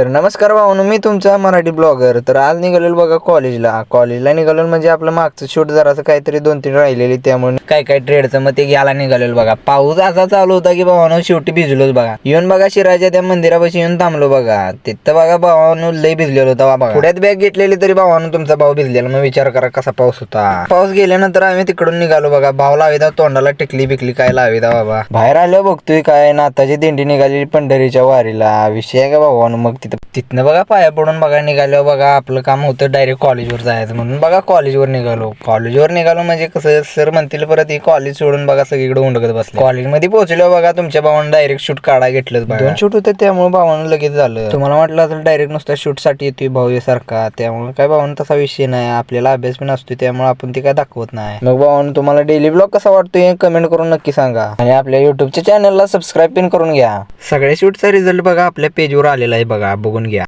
तर नमस्कार भावानो, मी तुमचा मराठी ब्लॉगर. तर आज निघालेलो बघा कॉलेजला निघालो म्हणजे आपलं मागचं शूट जरासं काहीतरी 2-3 राहिलेली, त्यामुळे काय ट्रेडचं मग ते घ्यायला निघालेलो बघा. पाऊस असा चालू होता की भावानो शेवटी भिजलोच बघा. येऊन बघा शिराच्या त्या मंदिरापाशी येऊन थांबलो बघा. तिथं बघा भावानो लय भिजलेलो होता बघा. पुढ्यात बॅग घेतलेली तरी भावानो तुमचा भाऊ भिजलेला. मग विचार करा कसा पाऊस होता. पाऊस गेल्यानंतर आम्ही तिकडून निघालो बघा. भाव लाविदा तोंडाला टिकली बिकली काय लाविदा बाबा. बाहेर आलो बघतोय काय नाताची दिंडी निघाली पंढरीच्या वारीला. विषय आहे का भावानो. मग तिथनं बघा पाया पडून बघा निघालो बघा. आपलं काम होतं डायरेक्ट कॉलेजवर जायचं म्हणून बघा कॉलेजवर निघालो म्हणजे कसं सर म्हणतील परत ही कॉलेज सोडून बघा सगळीकडे उंडकत बसले. कॉलेजमध्ये पोहोचलो बघा तुमच्या भावानं डायरेक्ट शूट काढा घेतलं. 2 शूट होते त्यामुळे भावानं लगेच झालं. तुम्हाला वाटलं तर डायरेक्ट नुसता शूट साठी येतोय भाऊ सारखा, त्यामुळे काय भावानं तसा विषय नाही. आपल्याला अभ्यास पण असतो त्यामुळे आपण ते काय दाखवत नाही. मग भावानं तुम्हाला डेली ब्लॉग कसा वाटतोय कमेंट करून नक्की सांगा. आणि आपल्या युट्यूबच्या चॅनलला सबस्क्राईब पण करून घ्या. सगळ्या शूटचा रिझल्ट बघा आपल्या पेजवर आलेला आहे बघा, बघून घ्या.